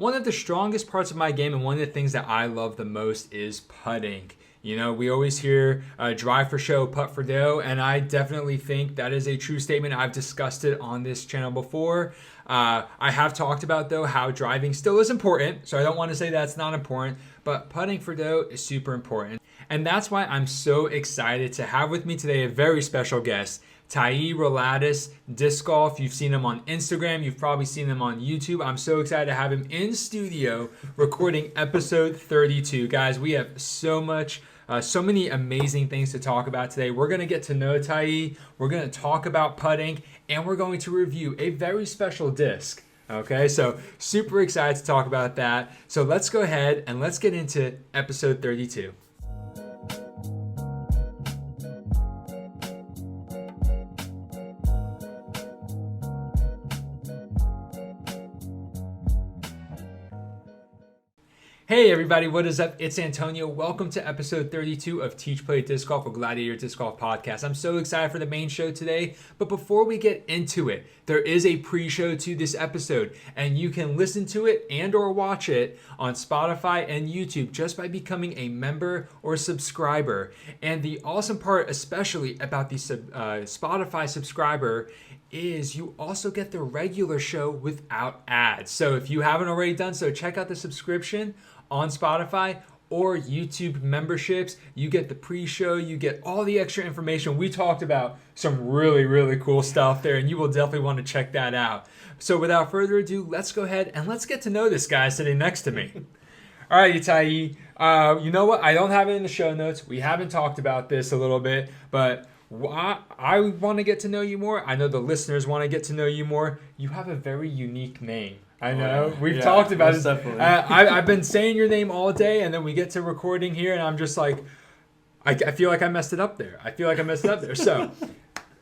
one of the strongest parts of my game and one of the things that I love the most is putting. You know, we always hear drive for show, putt for dough, and I definitely think that is a true statement. I've discussed it on this channel before. I have talked about, though, how driving still is important, so I don't want to say that's not important, but putting for dough is super important. And that's why I'm so excited to have with me today a very special guest, Tyee Rilatos, disc golf. You've seen him on Instagram. You've probably seen him on YouTube. I'm so excited to have him in studio recording episode 32. Guys, we have so many amazing things to talk about today. We're going to get to know Tyee. We're going to talk about putting, and we're going to review a very special disc. Okay, so super excited to talk about that. So let's go ahead and let's get into episode 32. Hey everybody, what is up? It's Antonio. Welcome to episode 32 of Teach Play Disc Golf, a Gladiator Disc Golf podcast. I'm so excited for the main show today, but before we get into it, there is a pre-show to this episode, and you can listen to it and or watch it on Spotify and YouTube just by becoming a member or subscriber. And the awesome part, especially about the Spotify subscriber, is you also get the regular show without ads. So if you haven't already done so, check out the subscription on Spotify or YouTube memberships. You get the pre-show, you get all the extra information. We talked about some really, really cool stuff there, and you will definitely want to check that out. So without further ado, let's go ahead and let's get to know this guy sitting next to me. All right, Tyee. You know what? I don't have it in the show notes. We haven't talked about this a little bit, but I want to get to know you more. I know the listeners want to get to know you more. You have a very unique name. I know. We've talked about it. Definitely. I've been saying your name all day, and then we get to recording here, and I'm just like, I feel like I messed it up there. So,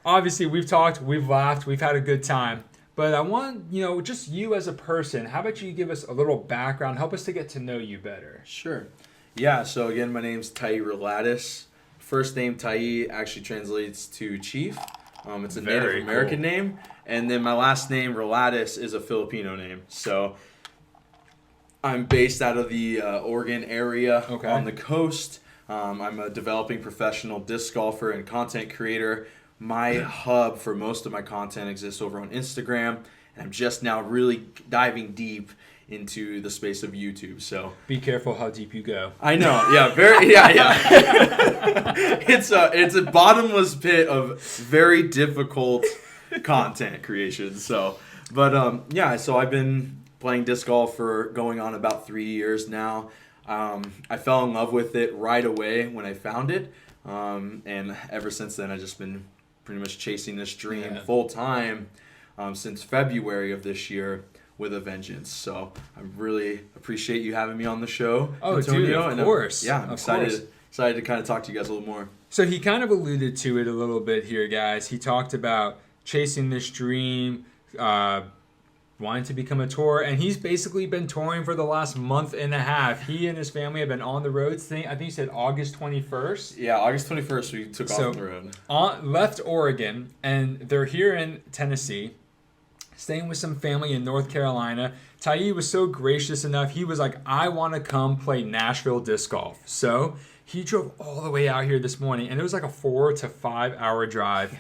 obviously, we've talked, we've laughed, we've had a good time. But I want, just you as a person, how about you give us a little background, help us to get to know you better. Sure. Yeah, so again, my name's Tyee Rilatos. First name Tyee actually translates to chief. It's a Native American name. And then my last name, Rilatos, is a Filipino name. So I'm based out of the Oregon area on the coast. I'm a developing professional disc golfer and content creator. My hub for most of my content exists over on Instagram. And I'm just now really diving deep into the space of YouTube. So be careful how deep you go. I know. Yeah, it's a bottomless pit of very difficult content creation. So, but so I've been playing disc golf for going on about 3 years now. I fell in love with it right away when I found it. And ever since then, I've just been pretty much chasing this dream full time since February of this year with a vengeance. So I really appreciate you having me on the show. Oh, Antonio. Dude, of course. I'm excited to kind of talk to you guys a little more. So he kind of alluded to it a little bit here, guys. He talked about chasing this dream, wanting to become a tourer, and he's basically been touring for the last month and a half. He and his family have been on the road. I think you said August 21st. Yeah, August 21st we took off the road. Left Oregon, and they're here in Tennessee, staying with some family in North Carolina. Tyee was so gracious enough. He was like, I want to come play Nashville disc golf. So he drove all the way out here this morning, and it was like a 4 to 5 hour drive.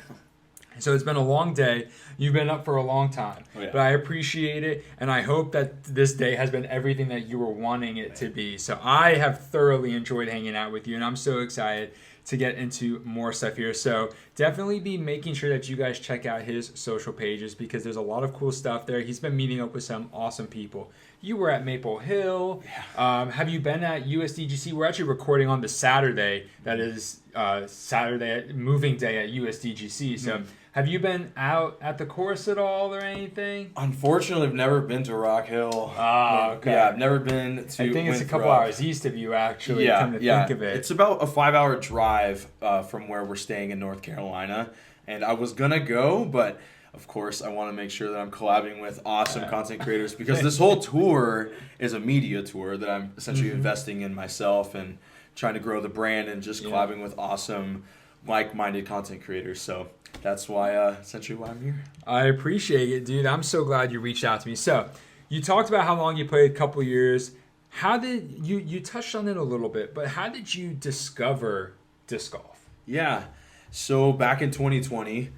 So it's been a long day. You've been up for a long time. Oh, yeah. But I appreciate it, and I hope that this day has been everything that you were wanting it to be. So I have thoroughly enjoyed hanging out with you, and I'm so excited to get into more stuff here. So definitely be making sure that you guys check out his social pages because there's a lot of cool stuff there. He's been meeting up with some awesome people. You were at Maple Hill. Yeah. Have you been at USDGC? We're actually recording on the Saturday. That is Saturday moving day at USDGC. So have you been out at the course at all or anything? Unfortunately, I've never been to Rock Hill. Okay. Yeah, I've never been to I think it's a couple hours east of you, actually, come to think of it. It's about a 5-hour drive from where we're staying in North Carolina. And I was going to go, but of course, I want to make sure that I'm collabing with awesome content creators because this whole tour is a media tour that I'm essentially investing in myself and trying to grow the brand and just collabing with awesome, like-minded content creators. So that's why, essentially why I'm here. I appreciate it, dude. I'm so glad you reached out to me. So you talked about how long you played, a couple years. How did you touched on it a little bit, but how did you discover disc golf? Yeah. So back in 2020,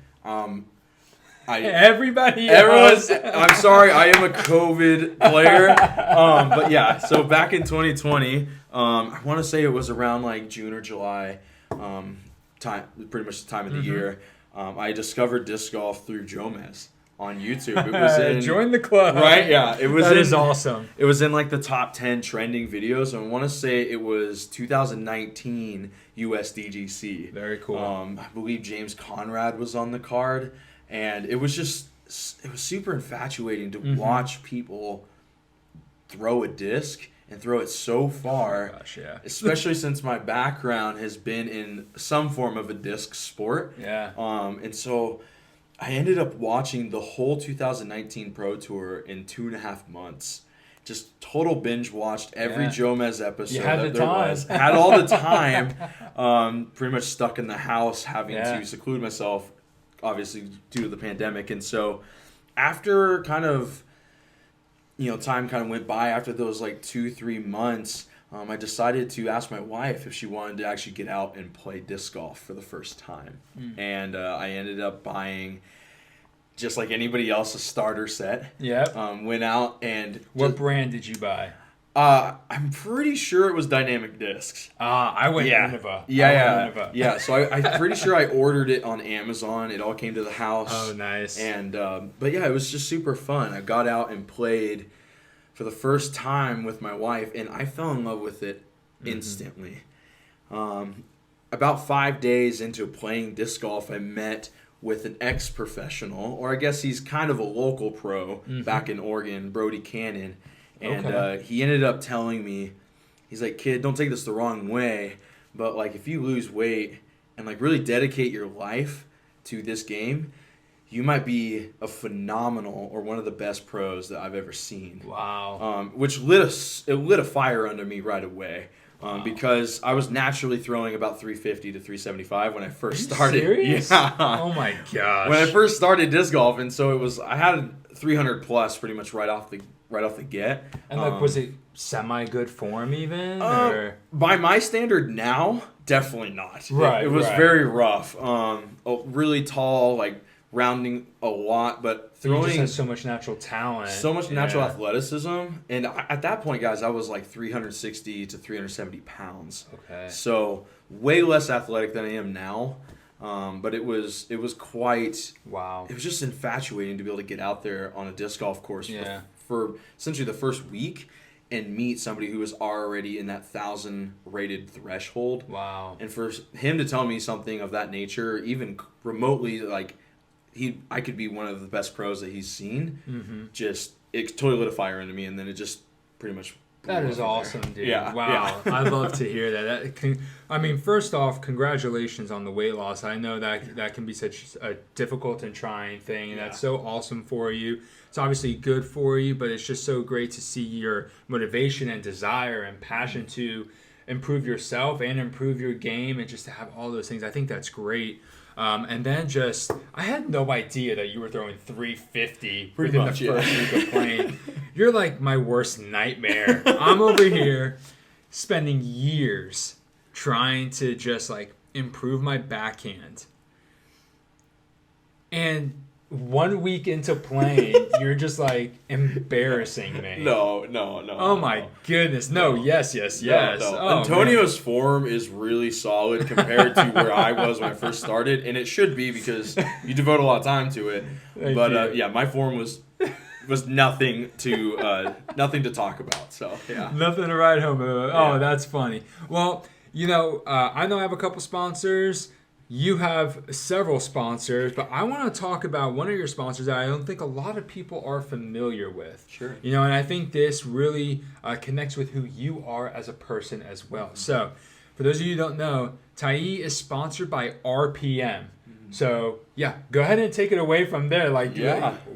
Everybody everyone's. I'm sorry, I am a COVID player. But yeah, so back in 2020, I want to say it was around like June or July, time, pretty much the time of the year. I discovered disc golf through Jomez on YouTube. It was in, join the club, right? Yeah, it was. That is awesome. It was in like the top 10 trending videos. I want to say it was 2019 USDGC. Very cool. I believe James Conrad was on the card, and it was super infatuating to watch people throw a disc and throw it so far. Oh, gosh, yeah. Especially since my background has been in some form of a disc sport. Yeah. And so I ended up watching the whole 2019 Pro Tour in 2.5 months. Just total binge watched every Jomez episode. You had that the there time. was. Had all the time. Pretty much stuck in the house, having to seclude myself, obviously due to the pandemic. And so after kind of, time kind of went by after those like 2-3 months, I decided to ask my wife if she wanted to actually get out and play disc golf for the first time. And I ended up buying, just like anybody else, a starter set. Yep. Went out and... What brand did you buy? I'm pretty sure it was Dynamic Discs. I went Innova. Yeah. So I'm pretty sure I ordered it on Amazon. It all came to the house. Oh, nice. And but yeah, it was just super fun. I got out and played for the first time with my wife, and I fell in love with it instantly. About 5 days into playing disc golf, I met with an ex-professional, or I guess he's kind of a local pro back in Oregon, Brody Cannon. And he ended up telling me, he's like, kid, don't take this the wrong way, but like if you lose weight and like really dedicate your life to this game, you might be a phenomenal or one of the best pros that I've ever seen. Wow. Which lit a fire under me right away. Because I was naturally throwing about 350 to 375 when I first started. Serious? Yeah. Oh my gosh. When I first started disc golf, and so I had 300 plus pretty much right off the get. And like, was it semi good form even? Or? By my standard now, definitely not. Right. It was very rough. Really tall, like rounding a lot, but throwing. You just had so much natural talent. So much natural athleticism. And at that point, guys, I was like 360 to 370 pounds. Okay. So way less athletic than I am now. But it was quite... Wow. It was just infatuating to be able to get out there on a disc golf course for essentially the first week and meet somebody who was already in that 1,000 rated threshold. Wow. And for him to tell me something of that nature, even remotely, like... I could be one of the best pros that he's seen. Just it totally lit a fire into me, and then it just pretty much. That is awesome, dude. Yeah. Wow. Yeah. I love to hear that. I mean, first off, congratulations on the weight loss. I know that can be such a difficult and trying thing, and that's so awesome for you. It's obviously good for you, but it's just so great to see your motivation and desire and passion to improve yourself and improve your game, and just to have all those things. I think that's great. And then I had no idea that you were throwing 350 within the first week of playing. You're like my worst nightmare. I'm over here spending years trying to just like improve my backhand. And 1 week into playing, you're just like embarrassing me. No. Oh my goodness. No, yes. No. Oh, Antonio's form is really solid compared to where I was when I first started, and it should be because you devote a lot of time to it. But my form was nothing to talk about. So yeah, nothing to write home about. Oh, that's funny. Well, I know I have a couple sponsors. You have several sponsors, but I want to talk about one of your sponsors that I don't think a lot of people are familiar with. Sure. And I think this really connects with who you are as a person as well. So, for those of you who don't know, Tyee is sponsored by RPM. So, go ahead and take it away from there. Like,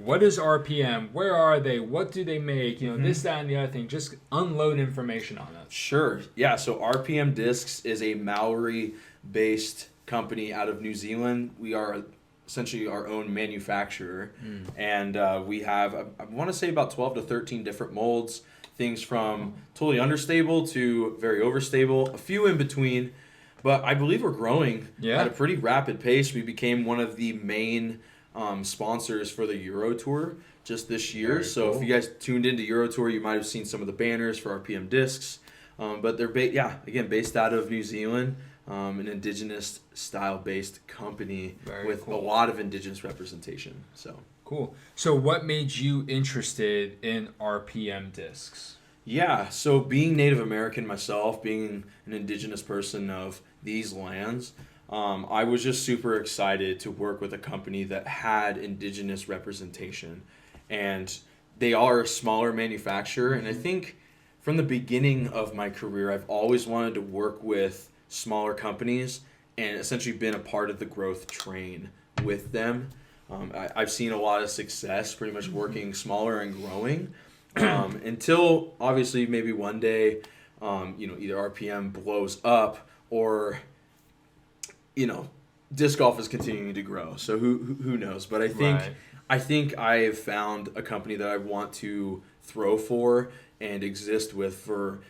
what is RPM? Where are they? What do they make? This, that, and the other thing. Just unload information on us. Sure. Yeah, so RPM Discs is a Maori-based company out of New Zealand. We are essentially our own manufacturer, and we have I want to say about 12 to 13 different molds, things from totally understable to very overstable, a few in between, but I believe we're growing at a pretty rapid pace. We became one of the main sponsors for the Euro Tour just this year. Very so cool. If you guys tuned into Euro Tour, you might have seen some of the banners for RPM discs, but they're based out of New Zealand. An indigenous style based company with a lot of indigenous representation. So cool. So what made you interested in RPM discs? Yeah, so being Native American myself, being an indigenous person of these lands, I was just super excited to work with a company that had indigenous representation. And they are a smaller manufacturer. And I think from the beginning of my career, I've always wanted to work with smaller companies and essentially been a part of the growth train with them. I've seen a lot of success pretty much working smaller and growing until obviously maybe one day, either RPM blows up or, disc golf is continuing to grow. So who knows? But I think I have found a company that I want to throw for and exist with for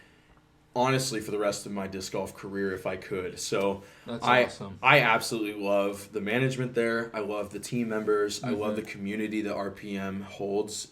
the rest of my disc golf career if I could. So that's awesome. I absolutely love the management there. I love the team members. I love the community that RPM holds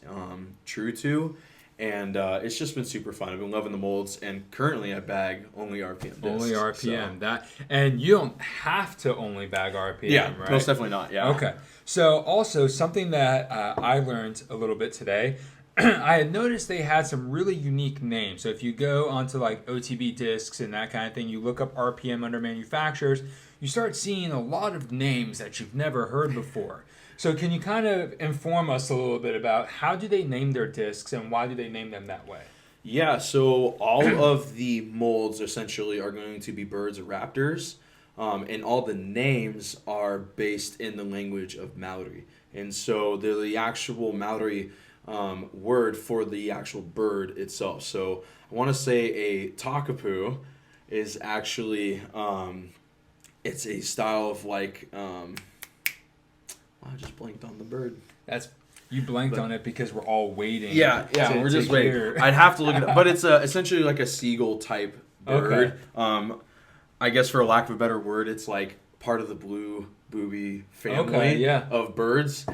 true to. And it's just been super fun. I've been loving the molds, and currently I bag only RPM discs. Only RPM. So. And you don't have to only bag RPM, right? Most definitely not, yeah. Okay. So also something that I learned a little bit today, I had noticed they had some really unique names. So if you go onto like OTB discs and that kind of thing, you look up RPM under manufacturers, you start seeing a lot of names that you've never heard before. So can you kind of inform us a little bit about how do they name their discs and why do they name them that way? Yeah, so all of the molds essentially are going to be birds or raptors, and all the names are based in the language of Maori. And so they're the actual Maori word for the actual bird itself. So I want to say a Takapu is actually it's a style of like I just blanked on the bird. You blanked on it because we're all waiting. Yeah, we're just waiting. I'd have to look it up, but it's essentially like a seagull type bird. Okay. I guess for a lack of a better word, it's like part of the blue booby family of birds.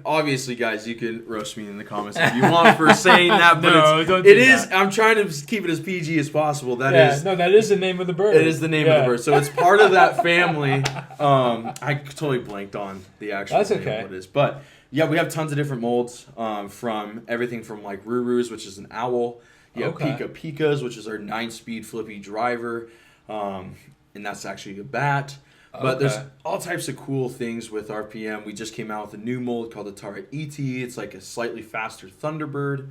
Obviously, guys, you can roast me in the comments if you want for saying that, but it is. I'm trying to keep it as PG as possible. That is the name of the bird. It is the name of the bird, so it's part of that family. I totally blanked on the actual name of what it is, but yeah, we have tons of different molds from everything from like Rurus, which is an owl. You have Pika Pikas, which is our 9-speed flippy driver, and that's actually a bat. But there's all types of cool things with RPM. We just came out with a new mold called the Tyee. It's like a slightly faster Thunderbird.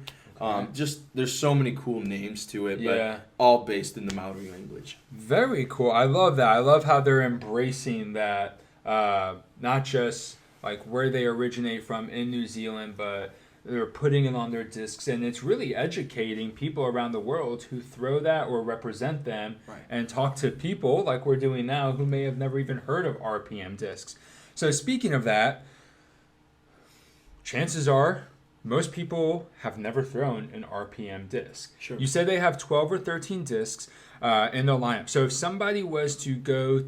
There's so many cool names to it, but all based in the Maori language. Very cool. I love that. I love how they're embracing that, not just like where they originate from in New Zealand, but they're putting it on their discs, and it's really educating people around the world who throw that or represent them and talk to people like we're doing now who may have never even heard of RPM discs. So speaking of that, chances are most people have never thrown an RPM disc. Sure. You said they have 12 or 13 discs in their lineup. So if somebody was to go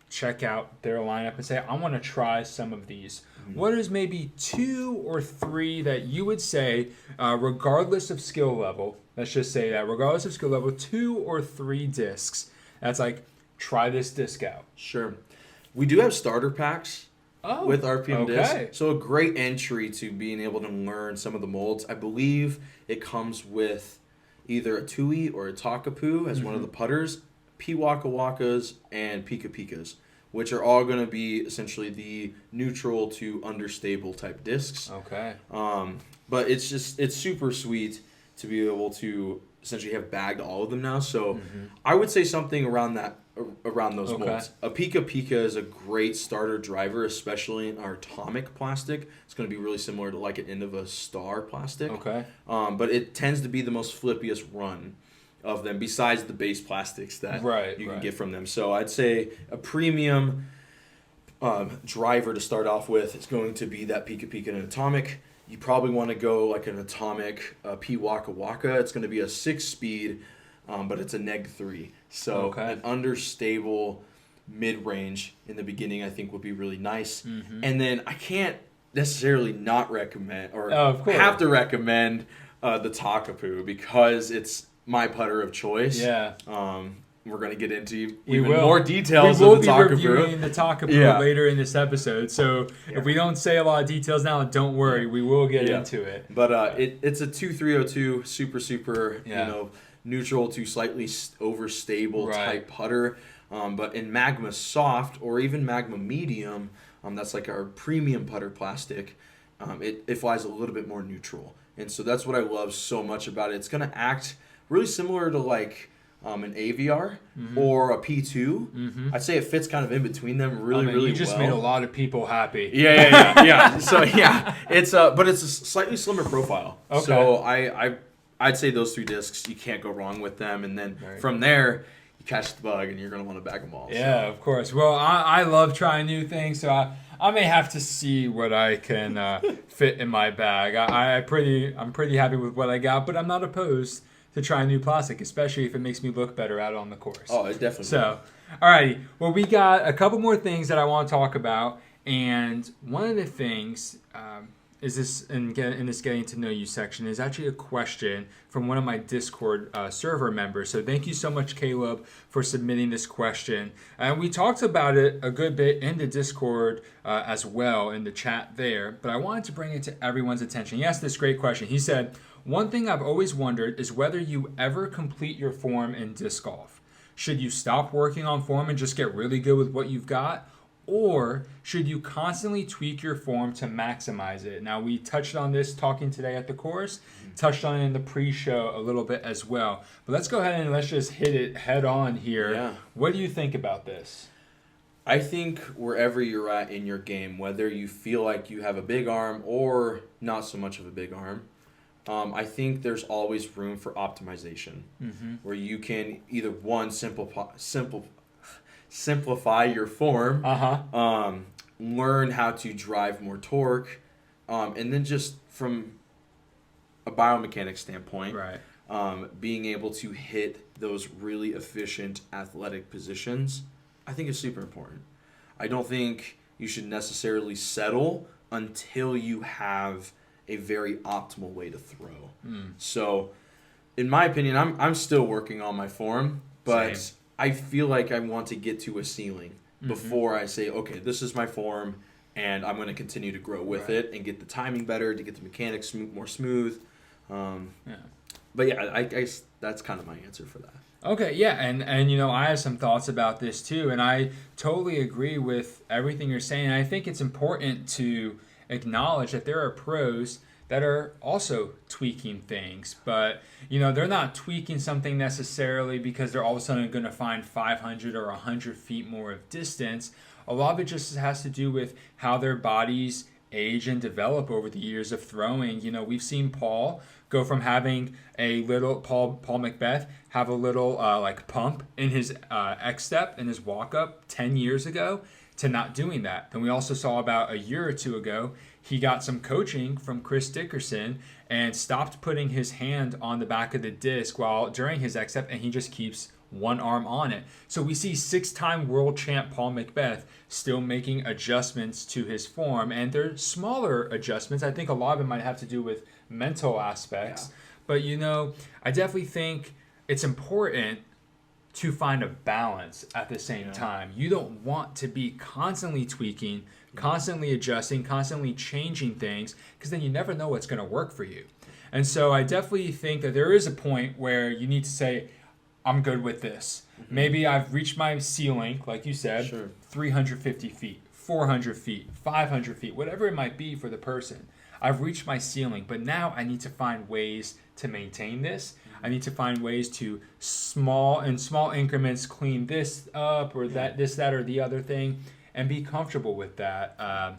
check out their lineup and say, I want to try some of these, what is maybe 2 or 3 that you would say, regardless of skill level, let's just say that, regardless of skill level, 2 or 3 discs, that's like, try this disc out? Sure. We do have starter packs with RPM discs. So a great entry to being able to learn some of the molds. I believe it comes with either a Tyee or a Takapu as one of the putters, Waka Wakas, and Pika Pikas, which are all going to be essentially the neutral to understable type discs. Okay. But it's super sweet to be able to essentially have bagged all of them now. So I would say something around those molds. A Pika Pika is a great starter driver, especially in our atomic plastic. It's going to be really similar to like an end of a star plastic. Okay. But it tends to be the most flippiest run of them besides the base plastics that you can get from them. So I'd say a premium driver to start off with is going to be that Pika Pika and Atomic. You probably want to go like an Atomic P Waka Waka. It's going to be a 6-speed, but it's a -3. So an understable mid-range in the beginning, I think, would be really nice. Mm-hmm. And then I can't necessarily not recommend or have to recommend the Takapu because it's my putter of choice. Yeah. We're going to get into even more details of the Takapu. We will be reviewing the Takapu later in this episode. So if we don't say a lot of details now, don't worry. We will get into it. But it's a 2-3-0-2 super, neutral to slightly overstable type putter. But in Magma Soft or even Magma Medium, that's like our premium putter plastic, it flies a little bit more neutral. And so that's what I love so much about it. It's going to act really similar to like an AVR or a P2. Mm-hmm. I'd say it fits kind of in between them really well. You just made a lot of people happy. Yeah. So it's but it's a slightly slimmer profile. Okay. So I'd say those 3 discs, you can't go wrong with them. And then from there, you catch the bug and you're going to want to bag them all. Yeah, of course. Well, I love trying new things, so I may have to see what I can fit in my bag. I'm pretty happy with what I got, but I'm not opposed to try new plastic, especially if it makes me look better out on the course. Oh, it definitely So, alrighty. Well, we got a couple more things that I want to talk about, and one of the things is this in this getting to know you section is actually a question from one of my Discord server members. So thank you so much, Caleb, for submitting this question. And we talked about it a good bit in the Discord as well, in the chat there, but I wanted to bring it to everyone's attention. He asked this great question. He said, "One thing I've always wondered is whether you ever complete your form in disc golf. Should you stop working on form and just get really good with what you've got? Or should you constantly tweak your form to maximize it?" Now, we touched on this talking today at the course, touched on it in the pre-show a little bit as well. But let's go ahead and let's just hit it head on here. Yeah. What do you think about this? I think wherever you're at in your game, whether you feel like you have a big arm or not so much of a big arm, I think there's always room for optimization, where you can either simplify your form, learn how to drive more torque, and then just from a biomechanics standpoint, being able to hit those really efficient athletic positions, I think is super important. I don't think you should necessarily settle until you have a very optimal way to throw. So, in my opinion, I'm still working on my form, but Same. I feel like I want to get to a ceiling before I say, okay, this is my form, and I'm going to continue to grow with it and get the timing better, to get the mechanics more smooth. But yeah, I guess that's kind of my answer for that. Okay, yeah, and I have some thoughts about this too, and I totally agree with everything you're saying. I think it's important to acknowledge that there are pros that are also tweaking things, but they're not tweaking something necessarily because they're all of a sudden going to find 500 or 100 feet more of distance. A lot of it just has to do with how their bodies age and develop over the years of throwing. We've seen Paul go from having a little Paul Macbeth have a little like pump in his X step in his walk up 10 years ago to not doing that. Then we also saw about a year or two ago, he got some coaching from Chris Dickerson and stopped putting his hand on the back of the disc during his X step, and he just keeps one arm on it. So we see 6-time world champ Paul Macbeth still making adjustments to his form, and they're smaller adjustments. I think a lot of it might have to do with mental aspects. But I definitely think it's important to find a balance at the same time. You don't want to be constantly tweaking, constantly adjusting, constantly changing things, because then you never know what's going to work for you. And so I definitely think that there is a point where you need to say, I'm good with this. Maybe I've reached my ceiling, like you said, 350 feet, 400 feet, 500 feet, whatever it might be for the person. I've reached my ceiling, but now I need to find ways to maintain this. I need to find ways to small increments clean this up or that, or the other thing, and be comfortable with that.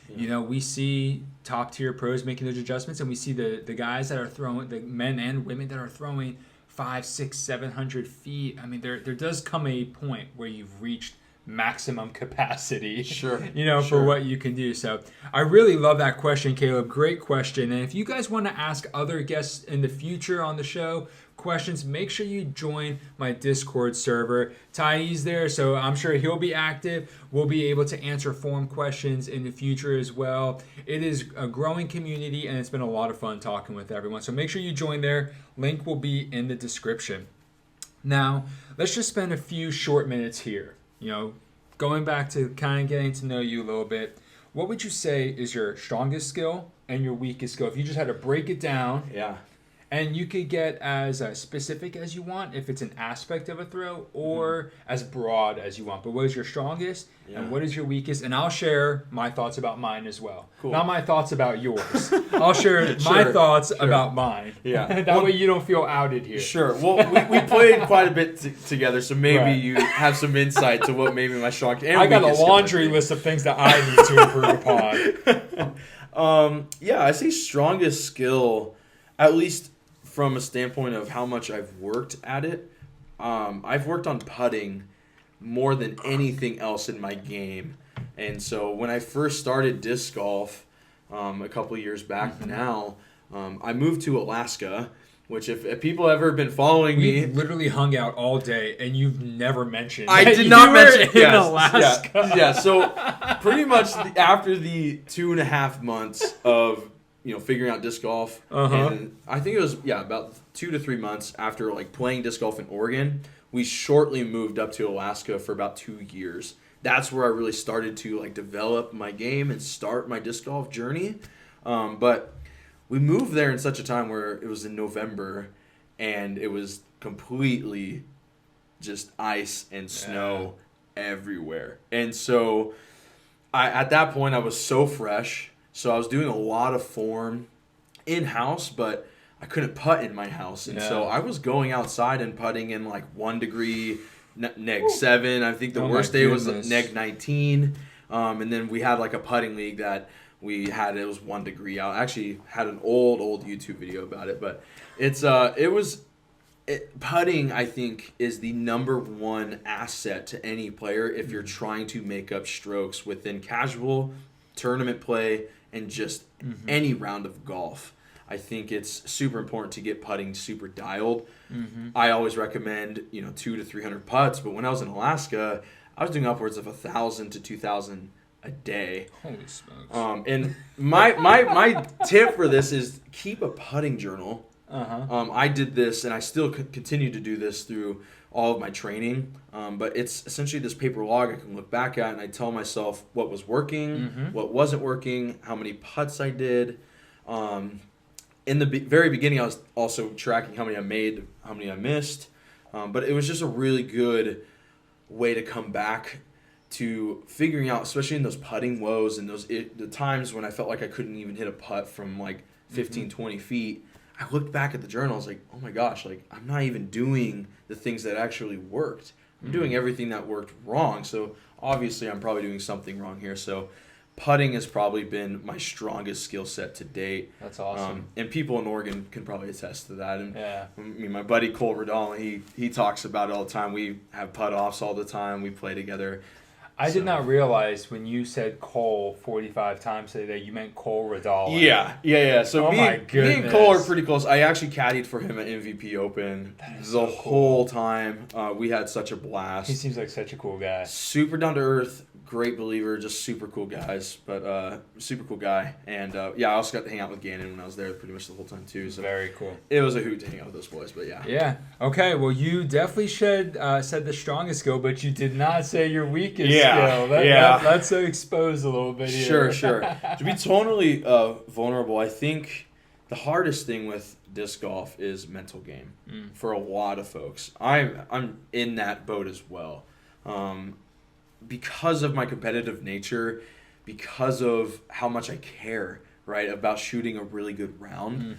We see top tier pros making those adjustments, and we see the guys that are throwing, the men and women that are throwing 500, 600, 700 feet. I mean, there does come a point where you've reached maximum capacity, Sure. For what you can do. So I really love that question, Caleb. Great question. And if you guys want to ask other guests in the future on the show questions, make sure you join my Discord server. Tyee's there, so I'm sure he'll be active. We'll be able to answer forum questions in the future as well. It is a growing community, and it's been a lot of fun talking with everyone. So make sure you join there. Link will be in the description. Now, let's just spend a few short minutes here. Going back to kind of getting to know you a little bit, what would you say is your strongest skill and your weakest skill? If you just had to break it down, and you could get as specific as you want, if it's an aspect of a throw, or as broad as you want. But what is your strongest and what is your weakest? And I'll share my thoughts about mine as well. Cool. Not my thoughts about yours. I'll share my thoughts about mine. Yeah. That way you don't feel outed here. Sure. Well, we played quite a bit together, so maybe you have some insight to what maybe my strongest and I got a weakest laundry list of things that I need to improve upon. I say strongest skill, at least from a standpoint of how much I've worked at it. I've worked on putting more than anything else in my game. And so when I first started disc golf a couple years back now, I moved to Alaska, which if people ever been following me... We've literally hung out all day, and you've never mentioned I did not mention in Alaska. Yeah, so pretty much after the 2.5 months of figuring out disc golf, and I think it was about 2 to 3 months after playing disc golf in Oregon, we shortly moved up to Alaska for about 2 years. That's where I really started to develop my game and start my disc golf journey. But we moved there in such a time where it was in November, and it was completely just ice and snow everywhere. And so at that point I was so fresh. So I was doing a lot of form in-house, but I couldn't putt in my house. And so I was going outside and putting in 1 degree, -7. I think the worst day was -19. And then we had a putting league that we had. It was 1 degree out. I actually had an old YouTube video about it. But putting, I think, is the number one asset to any player if you're trying to make up strokes within casual tournament play and just any round of golf. I think it's super important to get putting super dialed. I always recommend 200 to 300 putts, but when I was in Alaska, I was doing upwards of 1,000 to 2,000 a day. Holy smokes! And my tip for this is keep a putting journal. I did this, and I still continue to do this through all of my training, but it's essentially this paper log I can look back at, and I tell myself what was working, what wasn't working, how many putts I did. In the very beginning, I was also tracking how many I made, how many I missed, but it was just a really good way to come back to figuring out, especially in those putting woes and the times when I felt like I couldn't even hit a putt from 15, 20 feet. I looked back at the journal. I was like, oh my gosh, I'm not even doing the things that actually worked. I'm doing everything that worked wrong. So obviously I'm probably doing something wrong here. So putting has probably been my strongest skill set to date. That's awesome. And people in Oregon can probably attest to that. And I mean, my buddy Cole Riddall, he talks about it all the time. We have putt offs all the time. We play together. I did not realize when you said Cole 45 times today, you meant Cole Riddall. Yeah. So me and Cole are pretty close. I actually caddied for him at MVP Open the whole time. We had such a blast. He seems like such a cool guy. Super down to earth, great believer, just super cool guys. But super cool guy. And I also got to hang out with Gannon when I was there pretty much the whole time too. So very cool. It was a hoot to hang out with those boys, but yeah. Yeah. Okay, well you definitely said the strongest skill, but you did not say your weakest skill. Let's expose a little bit here. Sure. To be totally vulnerable, I think the hardest thing with disc golf is mental game for a lot of folks. I'm in that boat as well. Because of my competitive nature, because of how much I care, right, about shooting a really good round,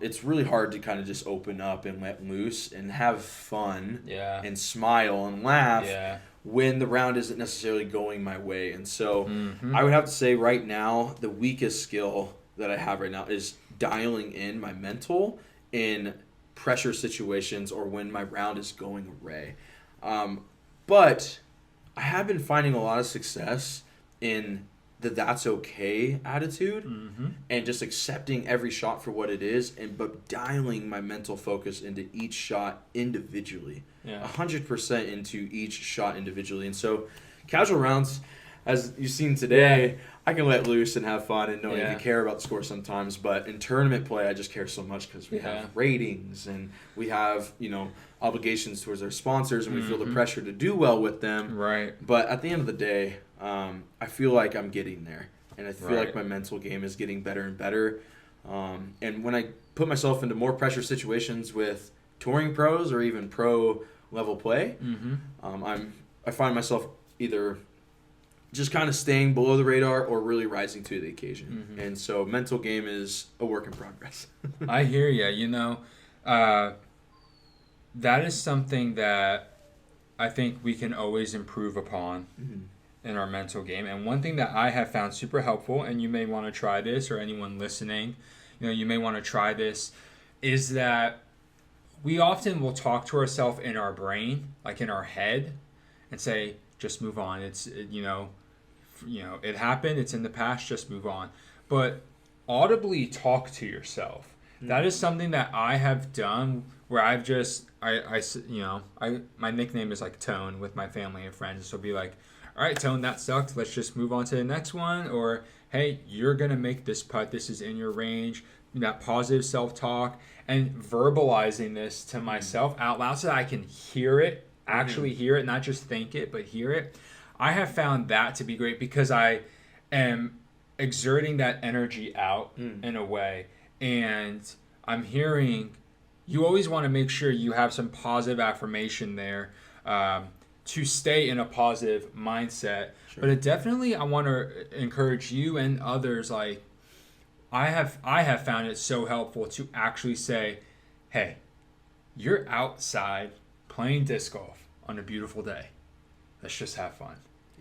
it's really hard to kind of just open up and let loose and have fun and smile and laugh when the round isn't necessarily going my way. And so I would have to say right now, the weakest skill that I have right now is dialing in my mental in pressure situations or when my round is going away. But I have been finding a lot of success in that's okay attitude, and just accepting every shot for what it is, but dialing my mental focus into each shot individually. 100% into each shot individually. And so casual rounds, as you've seen today, I can let loose and have fun and don't even care about the score sometimes. But in tournament play, I just care so much because we have ratings and we have, obligations towards our sponsors, and we feel the pressure to do well with them. Right. But at the end of the day, I feel like I'm getting there, and I feel like my mental game is getting better and better. And when I put myself into more pressure situations with touring pros or even pro level play, I find myself either just kind of staying below the radar or really rising to the occasion. And so mental game is a work in progress. I hear you. That is something that I think we can always improve upon in our mental game. And one thing that I have found super helpful, and you may want to try this, or anyone listening, you may want to try this, is that we often will talk to ourselves in our brain, like in our head, and say, just move on. It's, it happened, it's in the past, just move on. But audibly talk to yourself. That is something that I have done where I've just, my nickname is like Tone with my family and friends. So be like, all right, Tone, that sucked. Let's just move on to the next one. Or, hey, you're going to make this putt. This is in your range. That positive self-talk and verbalizing this to myself out loud so that I can hear it, actually hear it, not just think it, but hear it. I have found that to be great because I am exerting that energy out in a way. And I'm hearing, you always want to make sure you have some positive affirmation there to stay in a positive mindset. Sure. But I want to encourage you and others, like, I have found it so helpful to actually say, hey, you're outside playing disc golf on a beautiful day. Let's just have fun.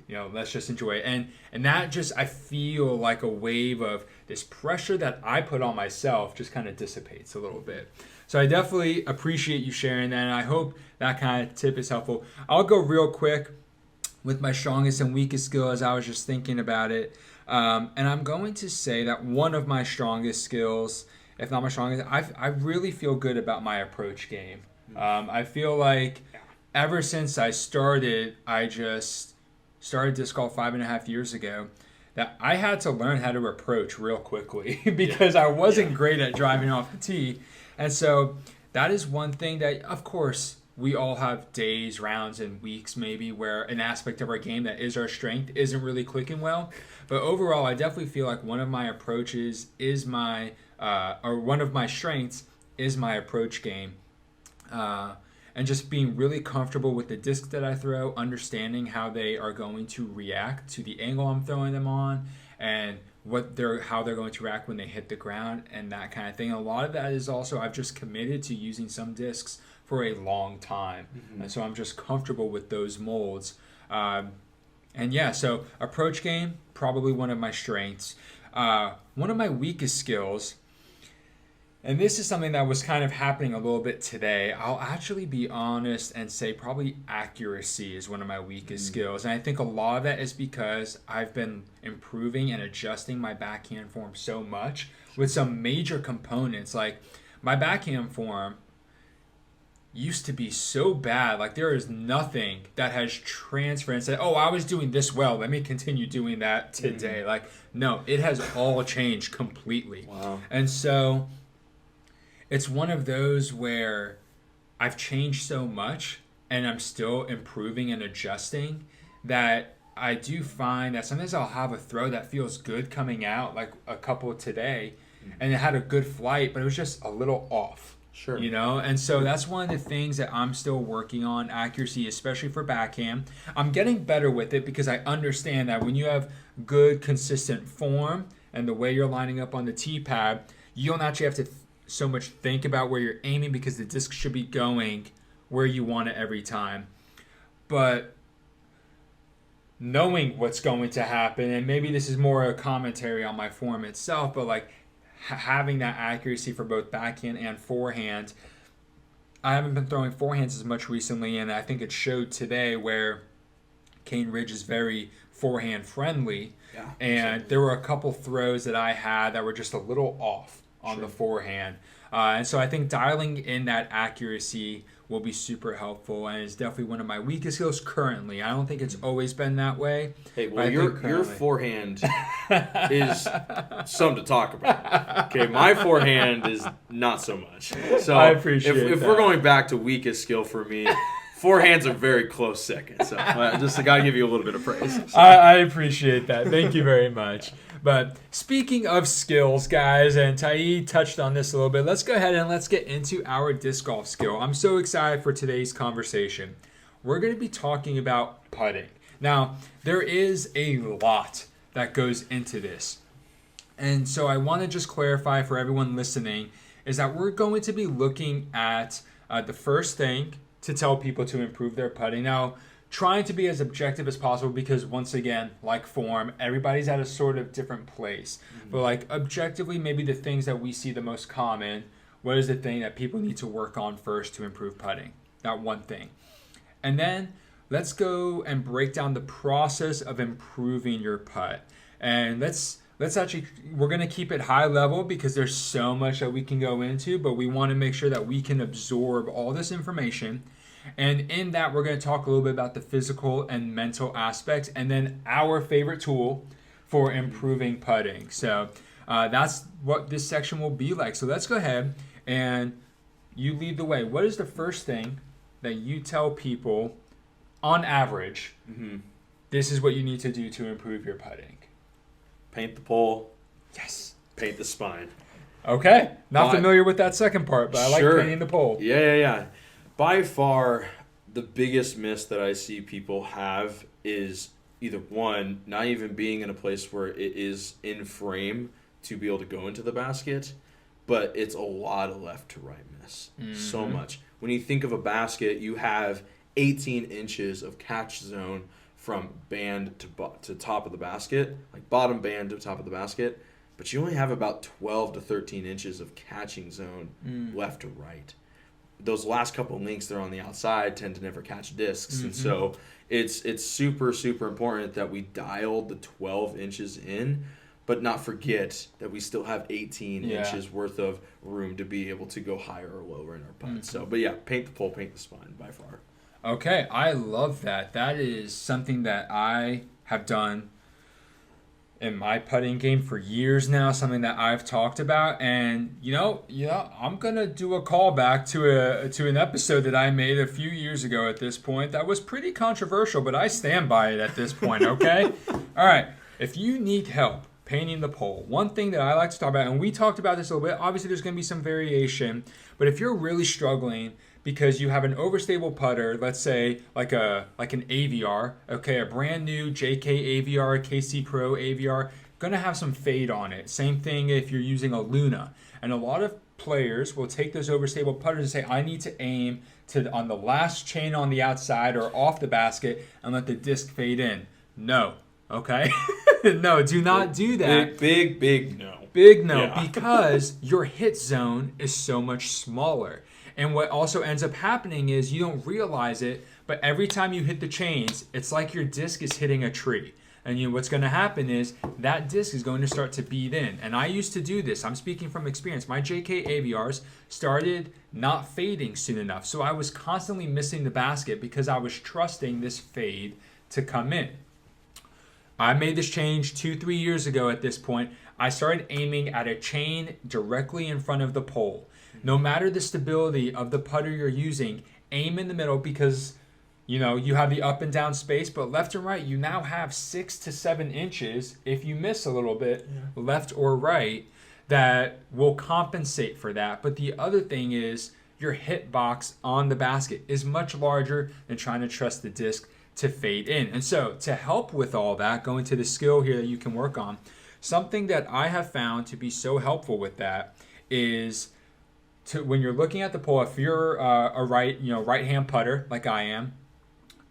Let's just enjoy it. And that just, I feel like a wave of this pressure that I put on myself just kind of dissipates a little bit. So I definitely appreciate you sharing that, and I hope that kind of tip is helpful. I'll go real quick with my strongest and weakest skill as I was just thinking about it. And I'm going to say that one of my strongest skills, if not my strongest, I really feel good about my approach game. I feel like ever since I started disc golf 5.5 years ago, that I had to learn how to approach real quickly because I wasn't great at driving off the tee. And so that is one thing that, of course, we all have days, rounds, and weeks maybe where an aspect of our game that is our strength isn't really clicking well. But overall, I definitely feel like one of my approaches is one of my strengths is my approach game. And just being really comfortable with the discs that I throw, understanding how they are going to react to the angle I'm throwing them on, and how they're going to react when they hit the ground, and that kind of thing. A lot of that is also I've just committed to using some discs for a long time, and so I'm just comfortable with those molds. So approach game, probably one of my strengths. One of my weakest skills, and this is something that was kind of happening a little bit today. I'll actually be honest and say probably accuracy is one of my weakest skills. And I think a lot of that is because I've been improving and adjusting my backhand form so much with some major components. Like my backhand form used to be so bad. Like there is nothing that has transferred and said, oh, I was doing this well, let me continue doing that today. Like, no, it has all changed completely. Wow. And so it's one of those where I've changed so much and I'm still improving and adjusting that I do find that sometimes I'll have a throw that feels good coming out, like a couple today, and it had a good flight, but it was just a little off. Sure. And so that's one of the things that I'm still working on, accuracy, especially for backhand. I'm getting better with it because I understand that when you have good, consistent form and the way you're lining up on the tee pad, you don't actually have to so much think about where you're aiming because the disc should be going where you want it every time. But knowing what's going to happen, and maybe this is more a commentary on my form itself, but like having that accuracy for both backhand and forehand. I haven't been throwing forehands as much recently, and I think it showed today where Cane Ridge is very forehand friendly. Yeah, and absolutely. there were a couple throws that I had that were just a little off on the forehand. And so I think dialing in that accuracy will be super helpful, and it's definitely one of my weakest skills currently. I don't think it's always been that way. Hey, well, your forehand is something to talk about. Okay, my forehand is not so much. So I appreciate if that. we're going back to weakest skill for me, forehand's a very close second. So just I got to give you a little bit of praise. So. I appreciate that. Thank you very much. But speaking of skills, guys, and Tyee touched on this a little bit, let's go ahead and let's get into our disc golf skill. I'm so excited for today's conversation. We're going to be talking about putting. Now, there is a lot that goes into this. And so I want to just clarify for everyone listening is that we're going to be looking at the first thing to tell people to improve their putting. Now, trying to be as objective as possible because once again, like form, everybody's at a sort of different place. But like objectively, maybe the things that we see the most common, what is the thing that people need to work on first to improve putting? That one thing. And then let's go and break down the process of improving your putt. And let's actually, we're going to keep it high level because there's so much that we can go into, but we want to make sure that we can absorb all this information. And in that, we're going to talk a little bit about the physical and mental aspects, and then our favorite tool for improving putting. So that's what this section will be like. So let's go ahead and you lead the way. What is the first thing that you tell people on average, this is what you need to do to improve your putting? Paint the pole. Yes. Paint the spine. Okay. Not familiar with that second part, but I like painting the pole. Yeah. By far, the biggest miss that I see people have is either one, not even being in a place where it is in frame to be able to go into the basket, but it's a lot of left to right miss. So much. When you think of a basket, you have 18 inches of catch zone from band to top of the basket, like bottom band to top of the basket, but you only have about 12 to 13 inches of catching zone left to right. Those last couple of links that are on the outside tend to never catch discs. And so it's super, super important that we dial the 12 inches in, but not forget that we still have 18 inches worth of room to be able to go higher or lower in our putt. So, but yeah, paint the pole, paint the spine by far. Okay, I love that. That is something that I have done in my putting game for years now, something that I've talked about. And I'm gonna do a callback to an episode that I made a few years ago at this point that was pretty controversial, but I stand by it at this point. Okay. All right, if you need help painting the pole, one thing that I like to talk about, and we talked about this a little bit, obviously there's gonna be some variation, but if you're really struggling because you have an overstable putter, let's say like an AVR, okay, a brand new JK AVR, KC Pro AVR, gonna have some fade on it. Same thing if you're using a Luna. And a lot of players will take those overstable putters and say, I need to aim on the last chain on the outside or off the basket and let the disc fade in. No, okay? No, do not do that. Big no. Big no, because your hit zone is so much smaller. And what also ends up happening is you don't realize it, but every time you hit the chains, it's like your disc is hitting a tree. And what's going to happen is that disc is going to start to beat in. And I used to do this. I'm speaking from experience. My JK AVRs started not fading soon enough. So I was constantly missing the basket because I was trusting this fade to come in. I made this change 2-3 years ago at this point. I started aiming at a chain directly in front of the pole. No matter the stability of the putter you're using, aim in the middle because, you have the up and down space, but left and right, you now have 6 to 7 inches, if you miss a little bit, left or right, that will compensate for that. But the other thing is your hit box on the basket is much larger than trying to trust the disc to fade in. And so to help with all that, go into the skill here that you can work on, something that I have found to be so helpful with that is when you're looking at the pole, if you're a right-hand putter like I am,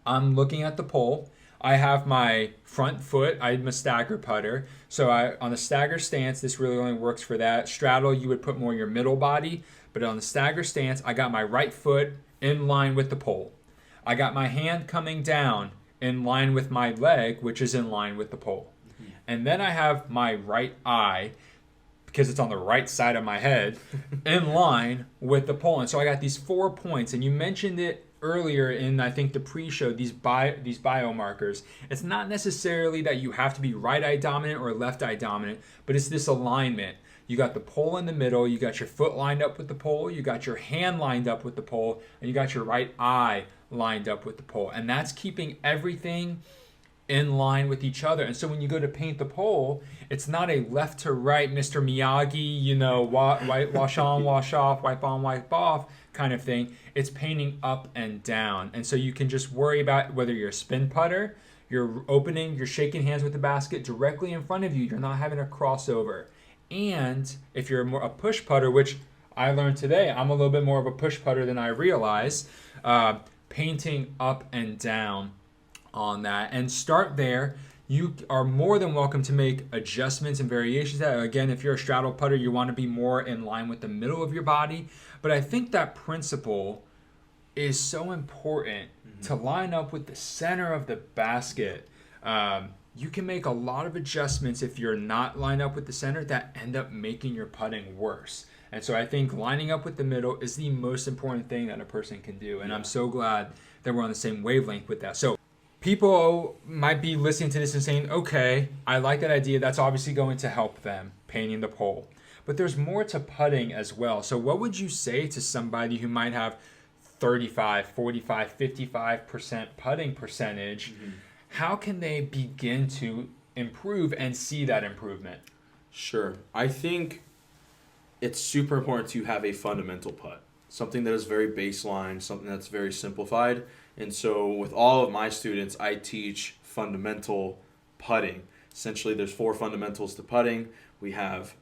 I'm looking at the pole. I have my front foot. I'm a stagger putter. So on a stagger stance, this really only works for that. Straddle, you would put more your middle body. But on the stagger stance, I got my right foot in line with the pole. I got my hand coming down in line with my leg, which is in line with the pole. And then I have my right eye, because it's on the right side of my head, in line with the pole. And so I got these 4 points. And you mentioned it earlier in, I think, the pre-show, these biomarkers. It's not necessarily that you have to be right eye dominant or left eye dominant, but it's this alignment. You got the pole in the middle, you got your foot lined up with the pole, you got your hand lined up with the pole, and you got your right eye lined up with the pole. And that's keeping everything in line with each other. And so when you go to paint the pole, it's not a left to right Mr. Miyagi, wash on, wash off, wipe on, wipe off kind of thing. It's painting up and down. And so you can just worry about whether you're a spin putter, you're opening, you're shaking hands with the basket directly in front of you, you're not having a crossover. And if you're more a push putter, which I learned today, I'm a little bit more of a push putter than I realize, painting up and down on that, and start there. You are more than welcome to make adjustments and variations. Again, if you're a straddle putter, you want to be more in line with the middle of your body. But I think that principle is so important to line up with the center of the basket. You can make a lot of adjustments if you're not lined up with the center that end up making your putting worse. And so I think lining up with the middle is the most important thing that a person can do. And I'm so glad that we're on the same wavelength with that. So people might be listening to this and saying, okay, I like that idea. That's obviously going to help them painting the pole. But there's more to putting as well. So what would you say to somebody who might have 35, 45, 55% putting percentage? How can they begin to improve and see that improvement? Sure. I think it's super important to have a fundamental putt. Something that is very baseline, something that's very simplified. And so with all of my students, I teach fundamental putting. Essentially, there's 4 fundamentals to putting. We have,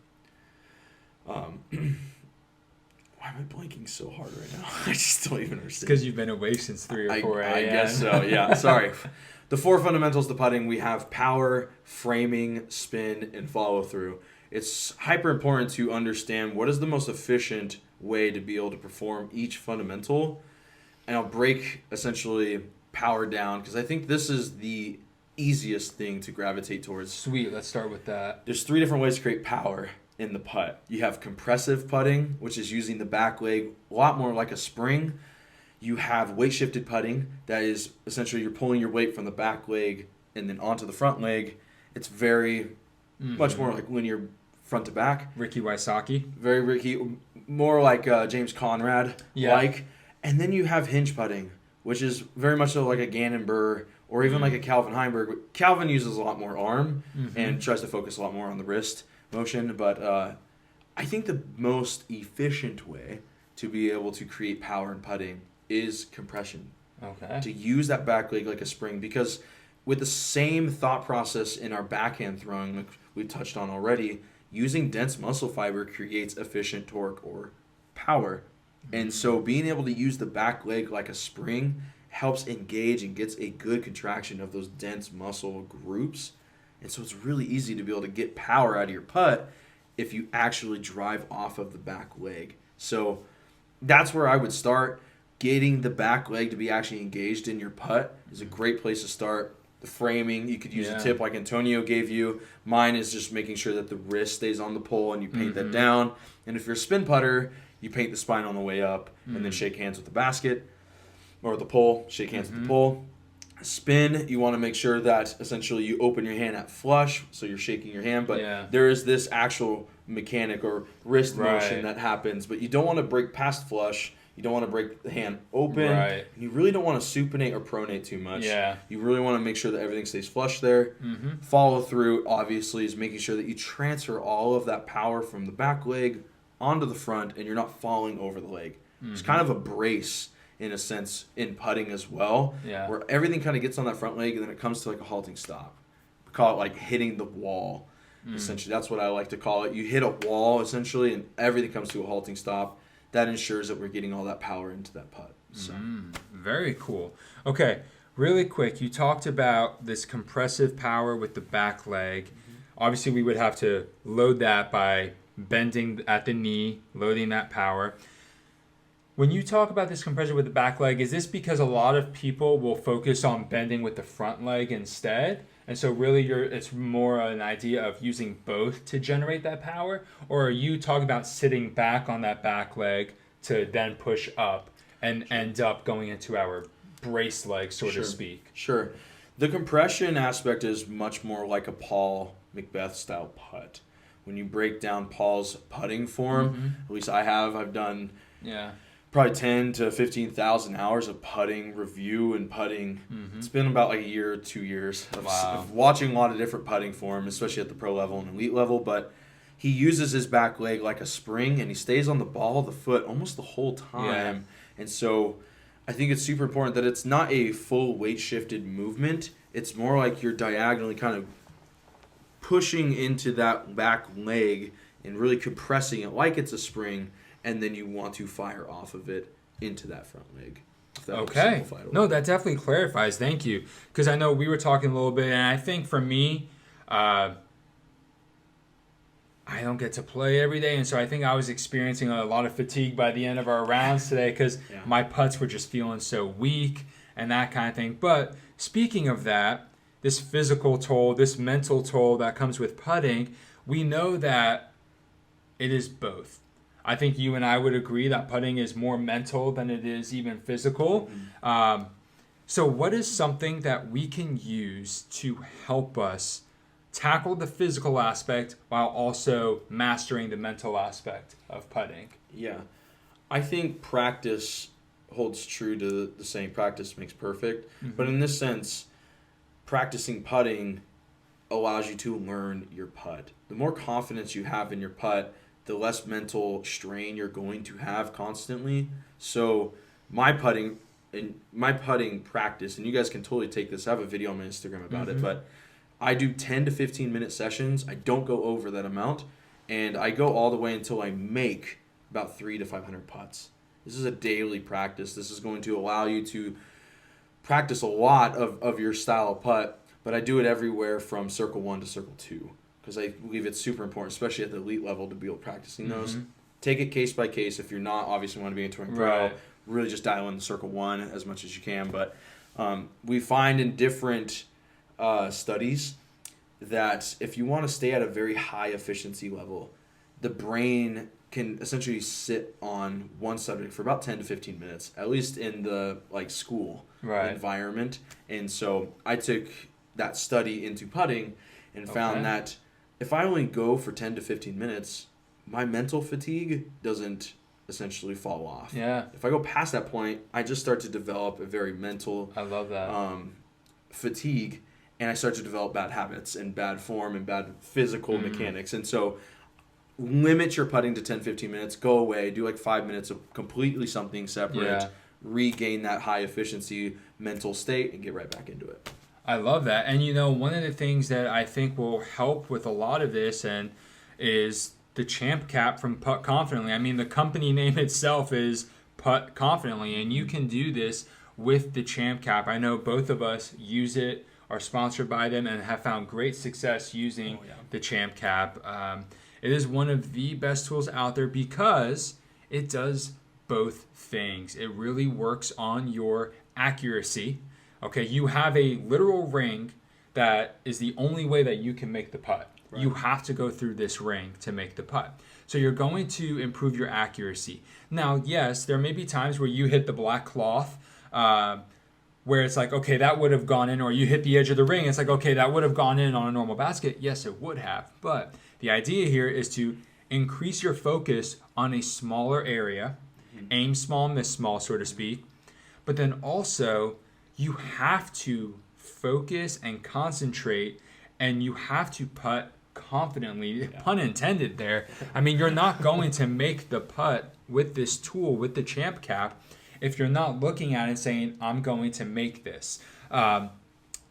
why am I blanking so hard right now? I just don't even understand. Because you've been awake since 3 or 4 a.m. I guess so, yeah. Sorry. The 4 fundamentals to putting, we have power, framing, spin, and follow through. It's hyper important to understand what is the most efficient way to be able to perform each fundamental. And I'll break essentially power down because I think this is the easiest thing to gravitate towards. Sweet, let's start with that. There's 3 different ways to create power in the putt. You have compressive putting, which is using the back leg a lot more like a spring. You have weight shifted putting, that is essentially you're pulling your weight from the back leg and then onto the front leg. It's very much more like linear front to back. Ricky Wysocki. Very Ricky, more like James Conrad like. And then you have hinge putting, which is very much so like a Gannon Burr or even like a Calvin Heimberg. Calvin uses a lot more arm and tries to focus a lot more on the wrist motion. But I think the most efficient way to be able to create power in putting is compression. Okay. To use that back leg like a spring, because with the same thought process in our backhand throwing, like we touched on already, using dense muscle fiber creates efficient torque or power. And so being able to use the back leg like a spring helps engage and gets a good contraction of those dense muscle groups. And so it's really easy to be able to get power out of your putt if you actually drive off of the back leg. So that's where I would start. Getting the back leg to be actually engaged in your putt is a great place to start. The framing, you could use a tip like Antonio gave you. Mine is just making sure that the wrist stays on the pole and you paint that down. And if you're a spin putter, you paint the spine on the way up and then shake hands with the basket or the pole, shake hands with the pole. Spin, you want to make sure that essentially you open your hand at flush, so you're shaking your hand, but there is this actual mechanic or wrist motion that happens, but you don't want to break past flush. You don't want to break the hand open. And you really don't want to supinate or pronate too much. You really want to make sure that everything stays flush there. Follow through, obviously, is making sure that you transfer all of that power from the back leg onto the front and you're not falling over the leg. It's kind of a brace, in a sense, in putting as well, where everything kind of gets on that front leg and then it comes to like a halting stop. We call it like hitting the wall. Essentially, that's what I like to call it. You hit a wall, essentially, and everything comes to a halting stop. That ensures that we're getting all that power into that putt. So. Very cool. Okay, really quick, you talked about this compressive power with the back leg. Obviously, we would have to load that by bending at the knee, loading that power. When you talk about this compression with the back leg, is this because a lot of people will focus on bending with the front leg instead? And so really it's more an idea of using both to generate that power? Or are you talking about sitting back on that back leg to then push up and end up going into our brace leg, so to speak? Sure. The compression aspect is much more like a Paul Macbeth style putt. When you break down Paul's putting form, at least I've done probably 10 to 15,000 hours of putting review and putting. It's been about like a year or 2 years of watching a lot of different putting form, especially at the pro level and elite level. But he uses his back leg like a spring, and he stays on the ball of the foot almost the whole time. And so I think it's super important that it's not a full weight shifted movement. It's more like you're diagonally kind of pushing into that back leg and really compressing it like it's a spring, and then you want to fire off of it into that front leg. Okay. No, that definitely clarifies. Thank you. Because I know we were talking a little bit, and I think for me, I don't get to play every day, and so I think I was experiencing a lot of fatigue by the end of our rounds today because my putts were just feeling so weak and that kind of thing. But speaking of that, this physical toll, this mental toll that comes with putting, we know that it is both. I think you and I would agree that putting is more mental than it is even physical. So what is something that we can use to help us tackle the physical aspect while also mastering the mental aspect of putting? Yeah. I think practice holds true to the saying, practice makes perfect. But in this sense, practicing putting allows you to learn your putt. The more confidence you have in your putt, the less mental strain you're going to have constantly. So my putting practice, and you guys can totally take this. I have a video on my Instagram about it, but I do 10 to 15 minute sessions. I don't go over that amount, and I go all the way until I make about 300 to 500 putts. This is a daily practice. This is going to allow you to practice a lot of your style of putt, but I do it everywhere from circle 1 to circle 2 because I believe it's super important, especially at the elite level, to be able practicing those. Take it case by case. If you're not obviously want to be a touring pro, really just dial in the circle 1 as much as you can. But we find in different studies that if you want to stay at a very high efficiency level, the brain can essentially sit on one subject for about 10 to 15 minutes, at least in the school environment. And so I took that study into putting and found that if I only go for 10 to 15 minutes, my mental fatigue doesn't essentially fall off. If I go past that point, I just start to develop a very mental fatigue, and I start to develop bad habits and bad form and bad physical mechanics. And so limit your putting to 10-15 minutes, go away, do 5 minutes of completely something separate, regain that high efficiency mental state, and get right back into it. I love that. And one of the things that I think will help with a lot of this is the ChampCap from Putt Confidently. I mean, the company name itself is Putt Confidently, and you can do this with the ChampCap. I know both of us use it, are sponsored by them, and have found great success using the ChampCap. It is one of the best tools out there because it does both things. It really works on your accuracy. Okay, you have a literal ring that is the only way that you can make the putt. You have to go through this ring to make the putt. So you're going to improve your accuracy. Now, yes, there may be times where you hit the black cloth where it's okay, that would have gone in, or you hit the edge of the ring, it's okay, that would have gone in on a normal basket. Yes, it would have. But the idea here is to increase your focus on a smaller area, aim small, miss small, so to speak. But then also, you have to focus and concentrate, and you have to putt confidently, pun intended there. I mean, you're not going to make the putt with this tool, with the ChampCap, if you're not looking at it saying, I'm going to make this.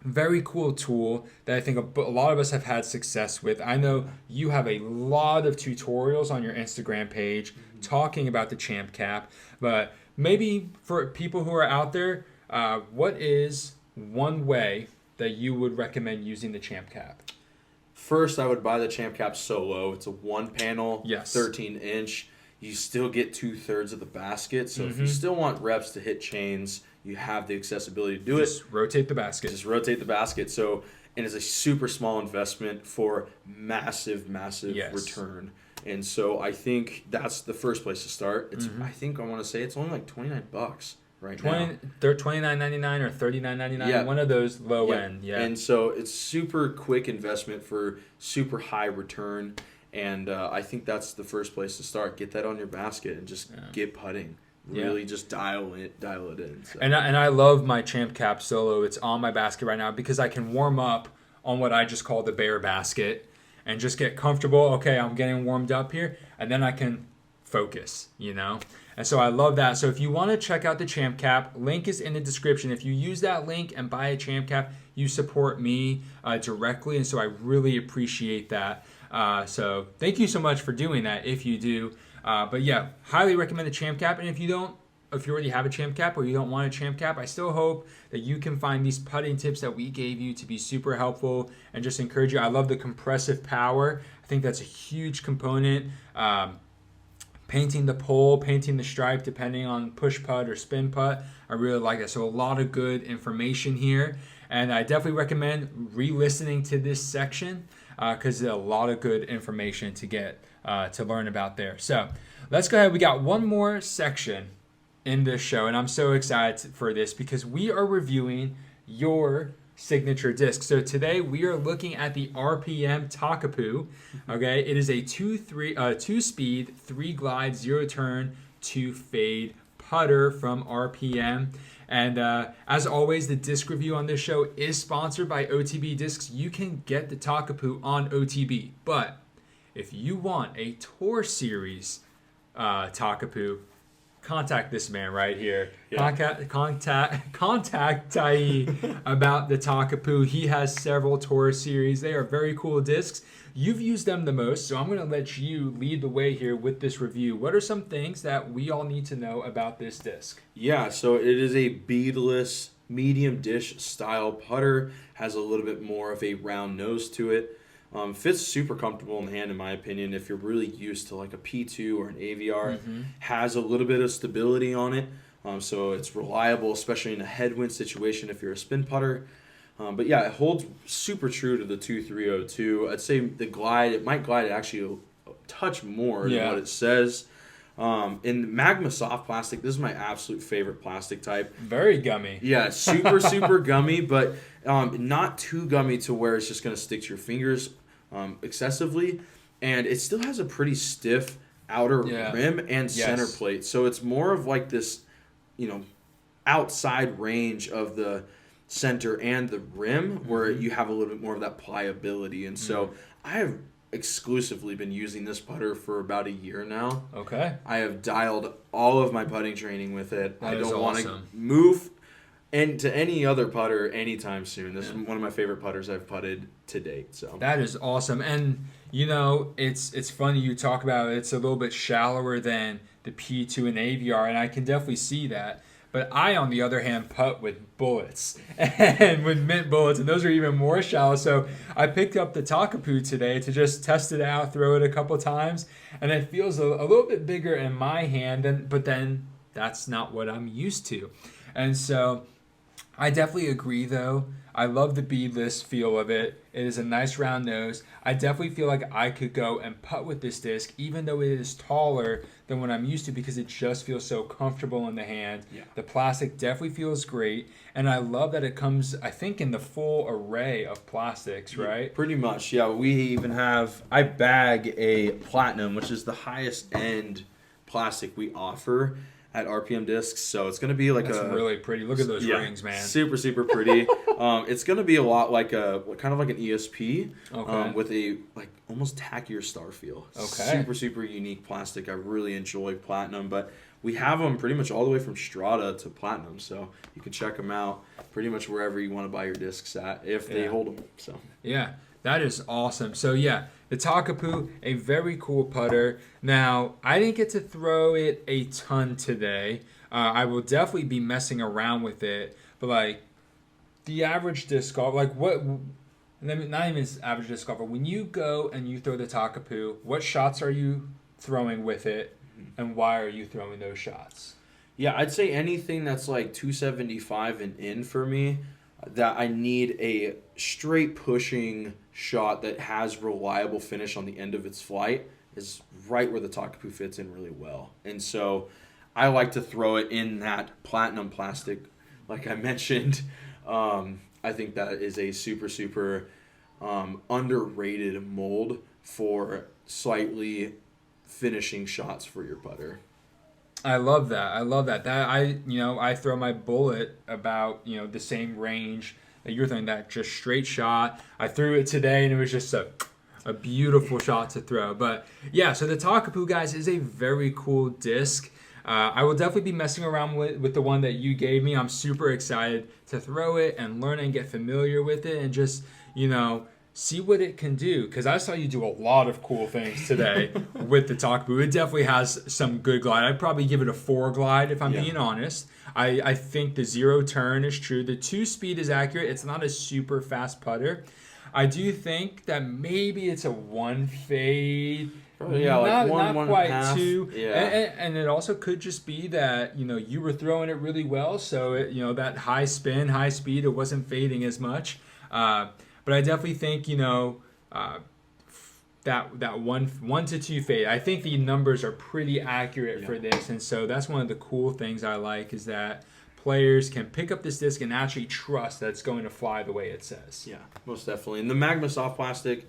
Very cool tool that I think a lot of us have had success with. I know you have a lot of tutorials on your Instagram page talking about the ChampCap, but maybe for people who are out there, what is one way that you would recommend using the ChampCap? First, I would buy the ChampCap Solo. It's a one panel, 13-inch. you still get 2/3 of the basket. So if you still want reps to hit chains, you have the accessibility to do it. Just rotate the basket. Just rotate the basket. So, and it's a super small investment for massive return. And so I think that's the first place to start. It's I think I want to say it's only like $29 right now. They're $29.99 or $39.99. Yeah. One of those low end. Yeah. And so it's super quick investment for super high return. And I think that's the first place to start. Get that on your basket and just get putting. Really just dial it in. So. And I love my ChampCap Solo. It's on my basket right now because I can warm up on what I just call the bare basket and just get comfortable. Okay, I'm getting warmed up here. And then I can focus, And so I love that. So if you want to check out the ChampCap, link is in the description. If you use that link and buy a ChampCap, you support me directly. And so I really appreciate that. So thank you so much for doing that if you do. But yeah, highly recommend the ChampCap. And if you already have a ChampCap or you don't want a ChampCap, I still hope that you can find these putting tips that we gave you to be super helpful and just encourage you. I love the compressive power. I think that's a huge component. Painting the pole, painting the stripe, depending on push putt or spin putt. I really like that. So a lot of good information here. And I definitely recommend re-listening to this section because there's a lot of good information to get to learn about there. So let's go ahead. We got one more section in this show, and I'm so excited for this because we are reviewing your signature disc. So today we are looking at the RPM Takapu. Okay, it is a 2-speed, 3-glide, 0-turn, 2-fade putter from RPM. And as always, the disc review on this show is sponsored by OTB Discs. You can get the Takapu on OTB, but if you want a Tour Series Takapu, contact this man right here. Yeah. Contact Tyee about the Takapu. He has several Tour Series. They are very cool discs. You've used them the most, so I'm going to let you lead the way here with this review. What are some things that we all need to know about this disc? Yeah, so it is a beadless medium dish style putter. Has a little bit more of a round nose to it. Fits super comfortable in the hand, in my opinion. If you're really used to like a P2 or an AVR, has a little bit of stability on it, so it's reliable, especially in a headwind situation if you're a spin putter. But yeah, it holds super true to the 2302. I'd say it might glide actually a touch more than what it says. In Magma Soft plastic, this is my absolute favorite plastic type. Very gummy. Yeah, super gummy, but not too gummy to where it's just going to stick to your fingers excessively. And it still has a pretty stiff outer rim and center plate. So it's more of like this, outside range of the center and the rim where you have a little bit more of that pliability. And so I have exclusively been using this putter for about a year now. Okay. I have dialed all of my putting training with it. That I don't want to move into any other putter anytime soon. This is one of my favorite putters I've putted to date. So that is awesome. And it's funny you talk about it's a little bit shallower than the P2 and AVR, and I can definitely see that. But I, on the other hand, putt with bullets and with mint bullets, and those are even more shallow. So I picked up the Takapu today to just test it out, throw it a couple times, and it feels a little bit bigger in my hand. But then that's not what I'm used to. And so I definitely agree, though. I love the beadless feel of it. It is a nice round nose. I definitely feel like I could go and putt with this disc, even though it is taller than what I'm used to, because it just feels so comfortable in the hand. Yeah. The plastic definitely feels great. And I love that it comes, I think, in the full array of plastics, right? Yeah, pretty much, yeah. We even I bag a platinum, which is the highest end plastic we offer at RPM Discs, so it's going to be like That's really pretty. Look at those rings, man. Super pretty. It's going to be a lot like kind of like an ESP, with a like almost tackier star feel. Okay. Super unique plastic. I really enjoy platinum, but we have them pretty much all the way from Strata to platinum, so you can check them out pretty much wherever you want to buy your discs at if they hold them. So yeah, that is awesome. So yeah. The Takapu, a very cool putter. Now, I didn't get to throw it a ton today. I will definitely be messing around with it. But, like, the average disc golf, like, not even average disc golfer, when you go and you throw the Takapu, what shots are you throwing with it? and why are you throwing those shots? Yeah, I'd say anything that's like 275 and in for me, that I need a straight pushing shot that has reliable finish on the end of its flight is right where the Takapu fits in really well. And so I like to throw it in that platinum plastic, like I mentioned. I think that is a super underrated mold for slightly finishing shots for your putter. I love that. I throw my bullet about, the same range that you're throwing, that just straight shot. I threw it today and it was just a beautiful shot to throw. But yeah, so the Takapu, guys, is a very cool disc. I will definitely be messing around with the one that you gave me. I'm super excited to throw it and learn and get familiar with it and just, see what it can do, because I saw you do a lot of cool things today with the Takapu. It definitely has some good glide. I'd probably give it a 4 glide if I'm being honest. I think the 0 turn is true. The 2 speed is accurate. It's not a super fast putter. I do think that maybe it's a 1 fade. Yeah, like not quite 1.5. 2. Yeah. And it also could just be that, you were throwing it really well. So, that high spin, high speed, it wasn't fading as much. But I definitely think, that 1 to 2 fade, I think the numbers are pretty accurate for this. And so that's one of the cool things I like, is that players can pick up this disc and actually trust that it's going to fly the way it says. Yeah, most definitely. And the Magma Soft Plastic,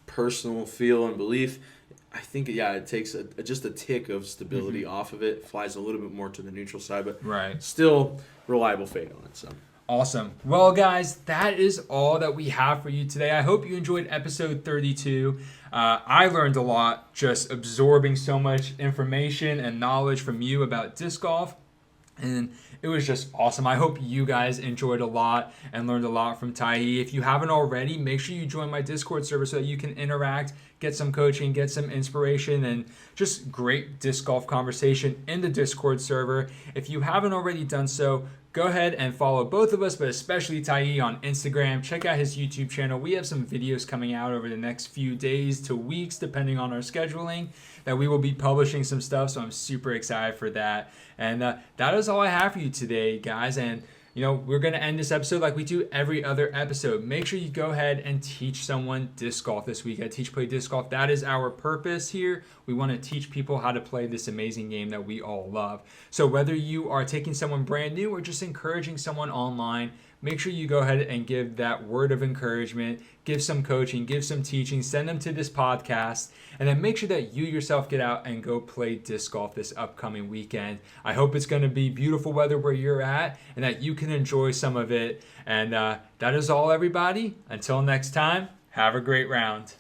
personal feel and belief, I think, it takes just a tick of stability off of it. Flies a little bit more to the neutral side, but still reliable fade on it. So. Awesome. Well, guys, that is all that we have for you today. I hope you enjoyed episode 32. I learned a lot just absorbing so much information and knowledge from you about disc golf. And it was just awesome. I hope you guys enjoyed a lot and learned a lot from Tyee. If you haven't already, make sure you join my Discord server so that you can interact, get some coaching, get some inspiration, and just great disc golf conversation in the Discord server. If you haven't already done so, go ahead and follow both of us, but especially Tyee on Instagram. Check out his YouTube channel. We have some videos coming out over the next few days to weeks, depending on our scheduling, that we will be publishing some stuff, so I'm super excited for that. And that is all I have for you today, guys. And we're going to end this episode like we do every other episode. Make sure you go ahead and teach someone disc golf this week at Teach Play Disc Golf. That is our purpose here. We want to teach people how to play this amazing game that we all love. So whether you are taking someone brand new or just encouraging someone online, make sure you go ahead and give that word of encouragement, give some coaching, give some teaching, send them to this podcast, and then make sure that you yourself get out and go play disc golf this upcoming weekend. I hope it's going to be beautiful weather where you're at and that you can enjoy some of it. And that is all, everybody. Until next time, have a great round.